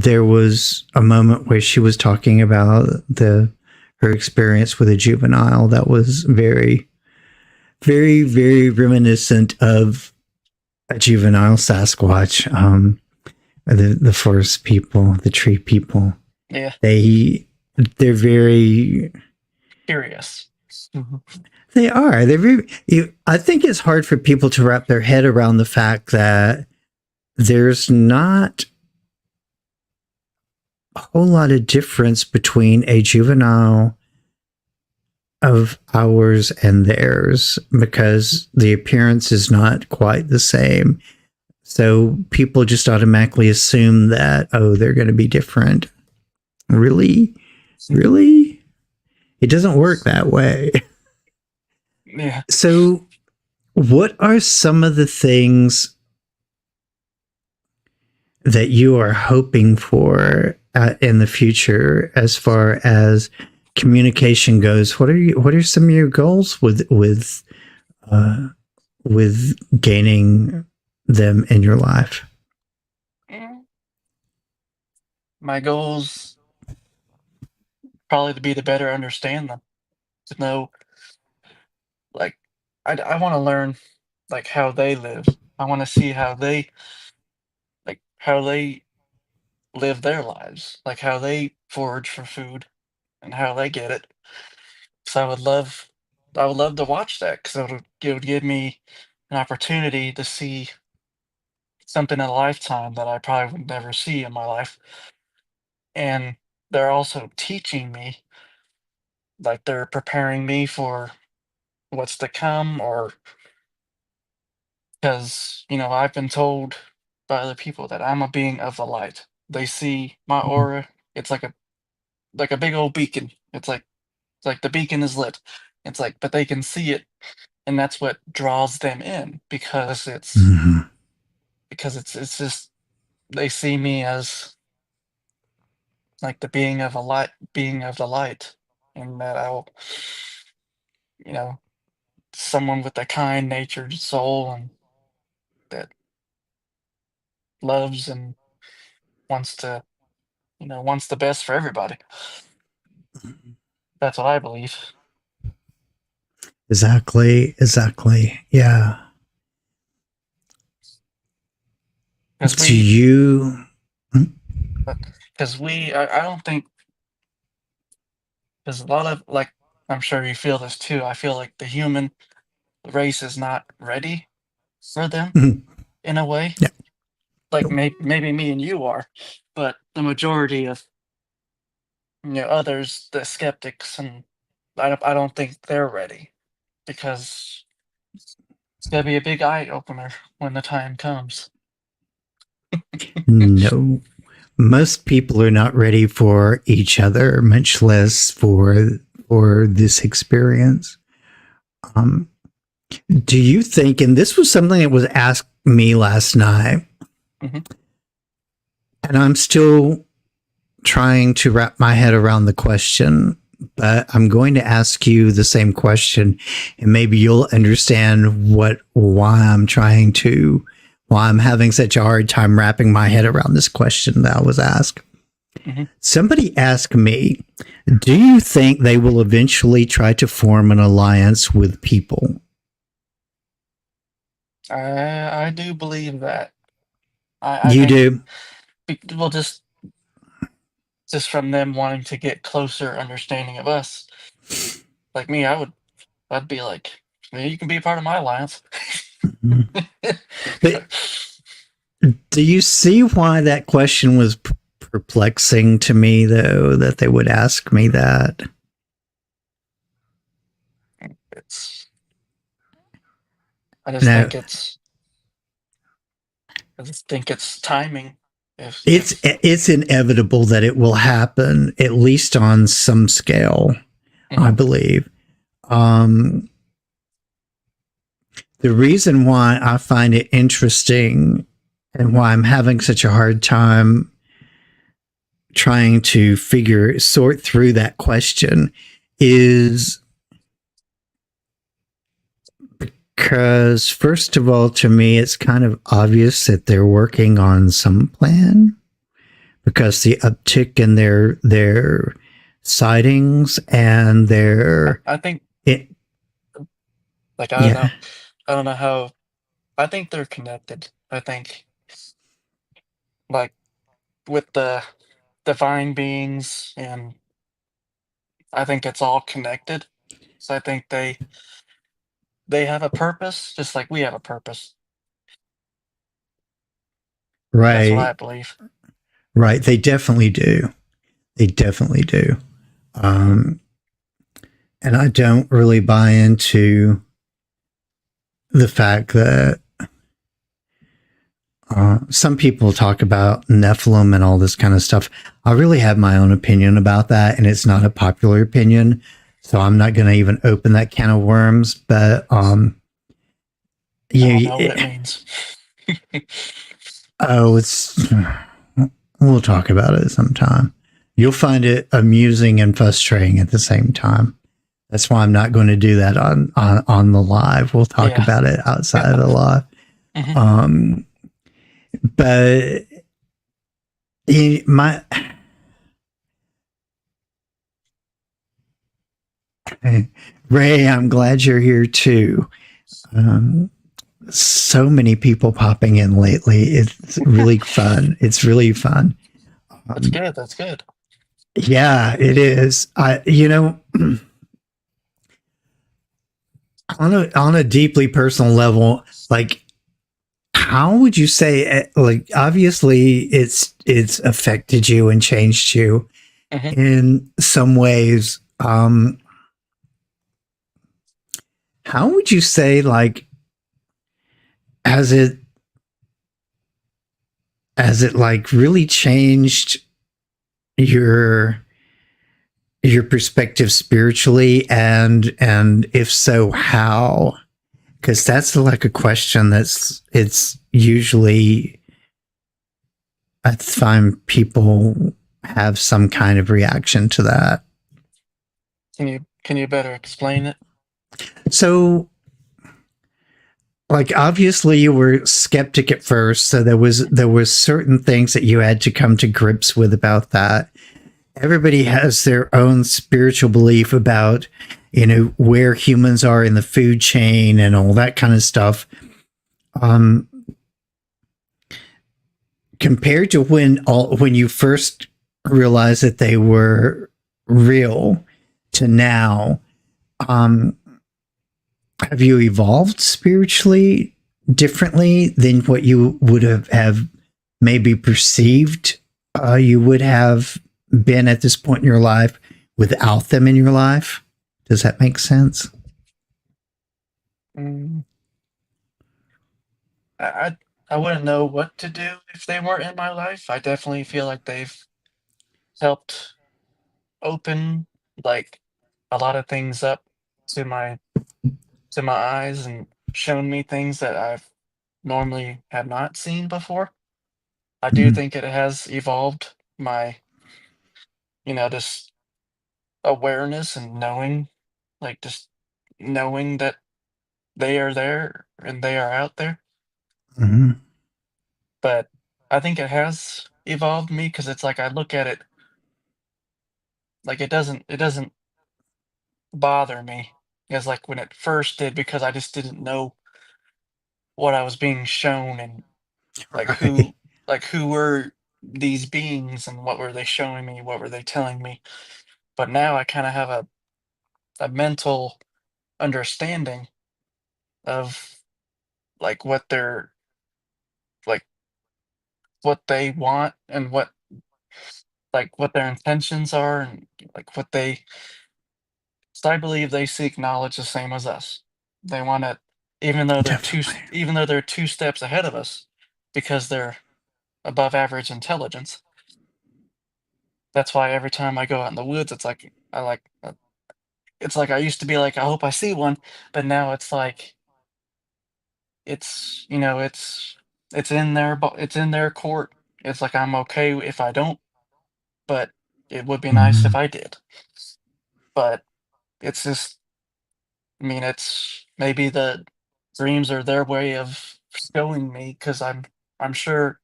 there was a moment where she was talking about her experience with a juvenile that was very, very, very reminiscent of a juvenile Sasquatch. The forest people, the tree people, Yeah. they're very. Curious. Mhm. They are. They're very. I think it's hard for people to wrap their head around the fact that there's not a whole lot of difference between a juvenile of ours and theirs, because the appearance is not quite the same. So people just automatically assume that, oh, they're going to be different. Really? Really? It doesn't work that way. Yeah. So, what are some of the things that you are hoping for in the future as far as communication goes? What are some of your goals uh, with gaining them in your life? My goals probably to be to better understand them, to know, like, I want to learn like how they live. I want to see how they live their lives, like how they forage for food and how they get it. So I would love to watch that because it would give me an opportunity to see something in a lifetime that I probably would never see in my life. And they're also teaching me, like they're preparing me for what's to come, or because, I've been told by other people that I'm a being of the light. They see my aura. It's like a big old beacon. It's like the beacon is lit. It's like, but they can see it, and that's what draws them in Mhm. because it's just they see me as like the being of the light, and that I'll, you know, someone with a kind natured soul and that loves and wants to, wants the best for everybody. That's what I believe. Exactly. Yeah. Because Do you? I don't think, there's a lot of, like, I'm sure you feel this too. I feel like the human race is not ready for them in a way. Yeah. Like maybe me and you are, but the majority of, others, the skeptics, and I don't think they're ready, because it's gonna be a big eye opener when the time comes. No. Most people are not ready for each other, much less for this experience. Um, do you think? And this was something that was asked me last night, Mhm. and I'm still trying to wrap my head around the question. But I'm going to ask you the same question, and maybe you'll understand why I'm having such a hard time wrapping my head around this question that I was asked. Mhm. Somebody asked me, do you think they will eventually try to form an alliance with people? I do believe that. I You think, do? well, just from them wanting to get closer understanding of us. Like me, I'd be like, "Well, you can be a part of my alliance." But do you see why that question was perplexing to me, though, that they would ask me that? It's I just Now, think it's timing. it's If it's inevitable that it will happen, at least on some scale, I Mhm. believe. Um, the reason why I find it interesting and why I'm having such a hard time trying to sort through that question is because, first of all, to me, it's kind of obvious that they're working on some plan because the uptick in their sightings and their I think, it, like, yeah, I don't know how. I think they're connected. I think, like, with the divine beings, and I think it's all connected. So I think they have a purpose, just like we have a purpose. That's what I right, believe. right. They definitely do. They definitely do. Um, and I don't really buy into the fact that some people talk about Nephilim and all this kind of stuff. I really have my own opinion about that, and it's not a popular opinion. So I'm not going to even open that can of worms. But I don't know what it it means. oh, we'll talk about it sometime. You'll find it amusing and frustrating at the same time. That's why I'm not going to do that on the live. We'll talk Yeah. about it outside of the live. Mhm. But my Ray, I'm glad you're here too. So many people popping in lately. It's really fun. It's really fun. That's good. That's good. Yeah, it is. On a deeply personal level, like, how would you say, like, obviously it's affected you and changed you Mhm. in some ways. How would you say, like, has it like really changed your perspective spiritually, and if so, how? Because that's like a question it's usually, I find people have some kind of reaction to that. Can you better explain it? So, like, obviously you were skeptic at first, so there was certain things that you had to come to grips with about that. Everybody has their own spiritual belief about, where humans are in the food chain and all that kind of stuff. Um, Compared to when you first realized that they were real to now, um, have you evolved spiritually differently than what you would have maybe perceived you would have been at this point in your life without them in your life? Does that make sense? Mm, I wouldn't know what to do if they weren't in my life. I definitely feel like they've helped open like a lot of things up to my eyes and shown me things that I've normally have not seen before. I do Mhm. think it has evolved my, just awareness and knowing, like just knowing that they are there and they are out there. Mhm. But I think it has evolved me because it's like I look at it like it doesn't bother me as like when it first did because I just didn't know what I was being shown and like Right. who were these beings and what were they showing me, what were they telling me. But now I kind of have a mental understanding of like like what they want and what their intentions are and like what they so I believe they seek knowledge the same as us. They want to Definitely. even though they're 2 steps ahead of us because they're above average intelligence. That's why every time I go out in the woods, it's like it's like I used to be like, I hope I see one, but now it's like it's in it's in their court. It's like I'm okay if I don't, but it would be nice if Mhm. I did. But it's just, I mean, it's maybe the dreams are their way of showing me because I'm sure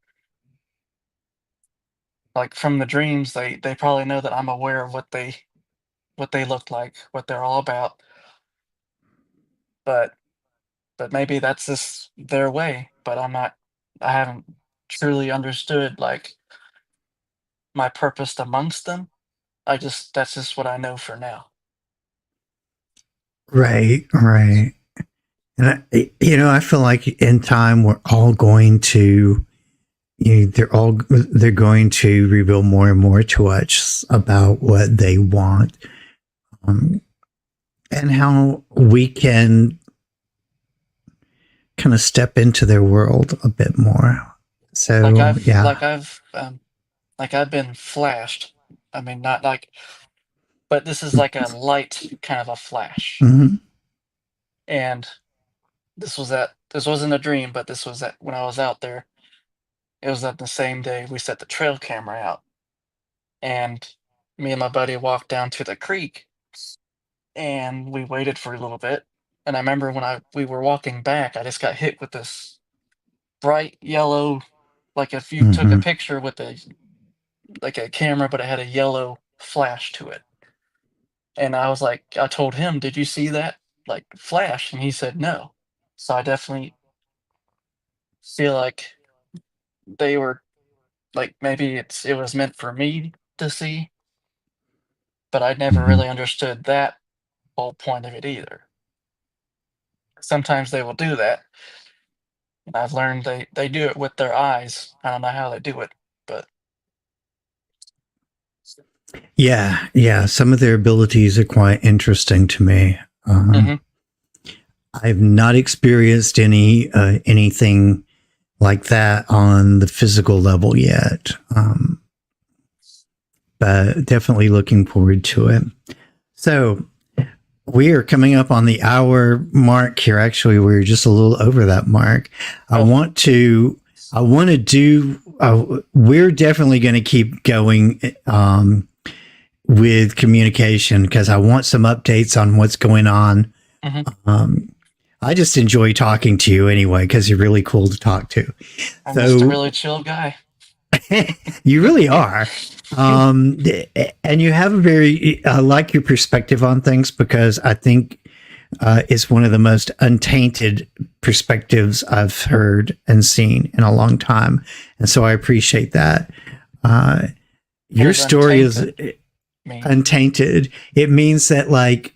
like from the dreams they probably know that I'm aware of what they look like, what they're all about. But maybe that's just their way. But I haven't truly understood like my purpose amongst them. That's just what I know for now. Right. Right. And I feel like in time we're all going to, they're going to reveal more and more to us about what they want, um, and how we can kind of step into their world a bit more. So yeah. Like I've been flashed. I mean, not like but this is like a light kind of a flash. Mm-hmm. And this wasn't a dream, but this was when I was out there. It was at the same day we set the trail camera out. And me and my buddy walked down to the creek and we waited for a little bit. And I remember when we were walking back, I just got hit with this bright yellow, like if you took a Mm-hmm. picture with a camera, but it had a yellow flash to it. And I was like, I told him, "Did you see that like flash?" And he said, "No." So I definitely feel like they were like maybe it was meant for me to see, but I never Mm-hmm. really understood that whole point of it either. Sometimes they will do that, and I've learned they do it with their eyes. I don't know how they do it, but Yeah, yeah. Some of their abilities are quite interesting to me. hmm I've not experienced anything like that on the physical level yet, but definitely looking forward to it. So we are coming up on the hour mark here. Actually, we're just a little over that mark. I oh, want to do. We're definitely going to keep going with communication because I want some updates on what's going on. hmm I just enjoy talking to you anyway because you're really cool to talk to. I'm just a So really chill guy. you really are. And you have a very, I like your perspective on things because I think it's one of the most untainted perspectives I've heard and seen in a long time. And so I appreciate that. Your does story is untainted mean? untainted. It means that, like,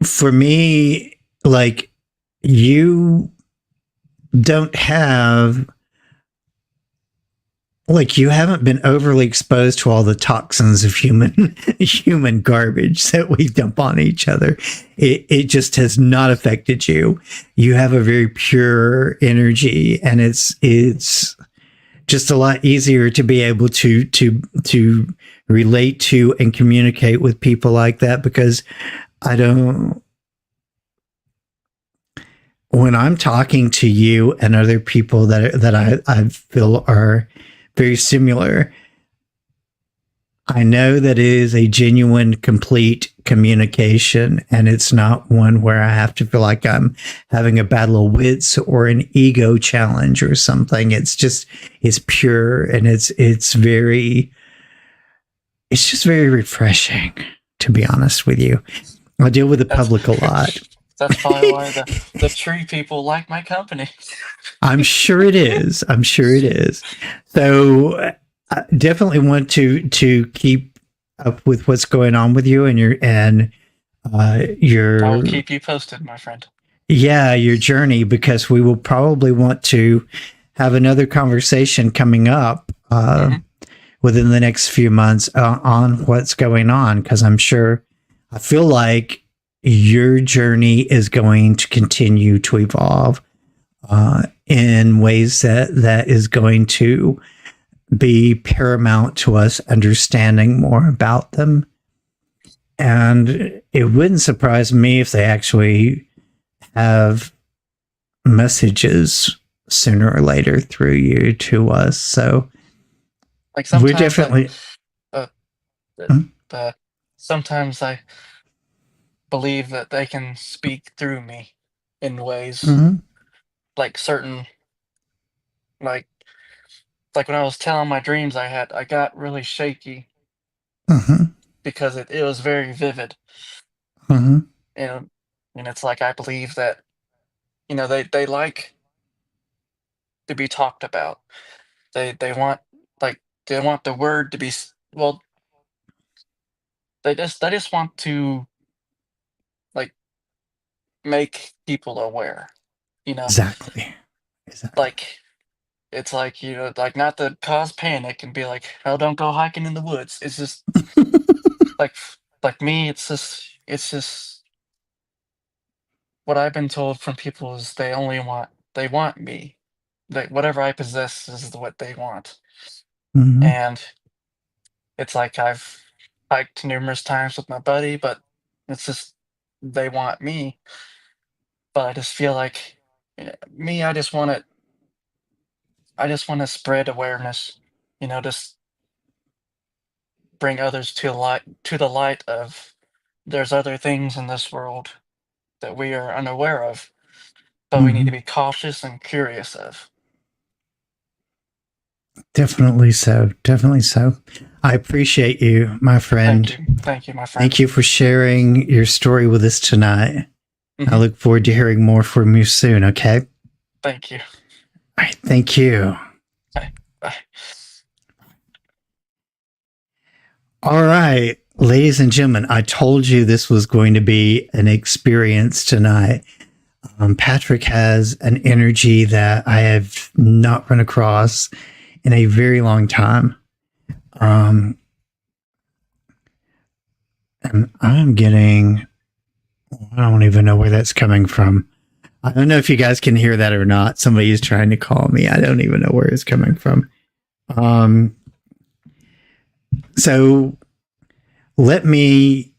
for me, like, you don't have, like, you haven't been overly exposed to all the toxins of human garbage that we dump on each other. It just has not affected you. You have a very pure energy, and it's just a lot easier to be able to relate to and communicate with people like that because I don't. When I'm talking to you and other people that I feel are very similar, I know that it is a genuine, complete communication, and it's not one where I have to feel like I'm having a battle of wits or an ego challenge or something. It's pure, and it's just very refreshing, to be honest with you. I deal with the That's public a lot. that's probably why the tree people like my company. I'm sure it is. I'm sure it is. So I definitely want to keep up with what's going on with you and I will your keep you posted, my friend. your journey because we will probably want to have another conversation coming up Mhm. within the next few months on what's going on because I feel like your journey is going to continue to evolve in ways that is going to be paramount to us understanding more about them. And it wouldn't surprise me if they actually have messages sooner or later through you to us. So Like we're sometimes definitely. uh, Hmm? uh, sometimes I believe that they can speak through me in ways Mhm. like certain like when I was telling my dreams I got really shaky Mhm. because it was very vivid. Mhm. And it's like I believe that they like to be talked about. They want like they want the word to be well, they just want to like make people aware, you know? Exactly. Exactly. Like it's like, like not to cause panic and be like, "Oh, don't go hiking in the woods." It's just like me, it's just what I've been told from people is they want me. Like whatever I possess is what they want. Mhm. And it's like hiked numerous times with my buddy, but it's just they want me. But I just feel like me. I just want to spread awareness. Just bring others to the light of there's other things in this world that we are unaware of, but we need to Mhm. be cautious and curious of. Definitely so. Definitely so. I appreciate you, my friend. Thank you, my friend. Thank you for sharing your story with us tonight. I look forward to hearing more from you soon, okay? Thank you. All right, thank you. Bye. Bye. All right, ladies and gentlemen, I told you this was going to be an experience tonight. Patrick has an energy that I have not run across in a very long time. And I'm getting, I don't even know where that's coming from. I don't know if you guys can hear that or not. Somebody is trying to call me. I don't even know where it's coming from. So let me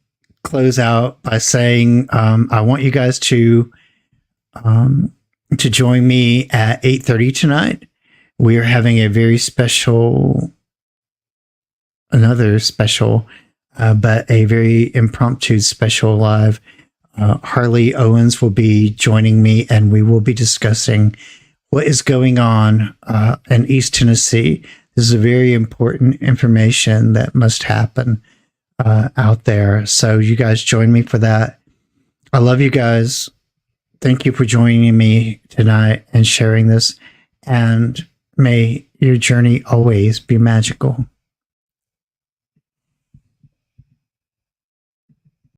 close out by saying I want you guys to join me at 8:30 tonight. We are having a very special, another special, but a very impromptu special live. Harley Owens will be joining me, and we will be discussing what is going on in East Tennessee. This is a very important information that must happen out there. So you guys join me for that. I love you guys. Thank you for joining me tonight and sharing this. And may your journey always be magical.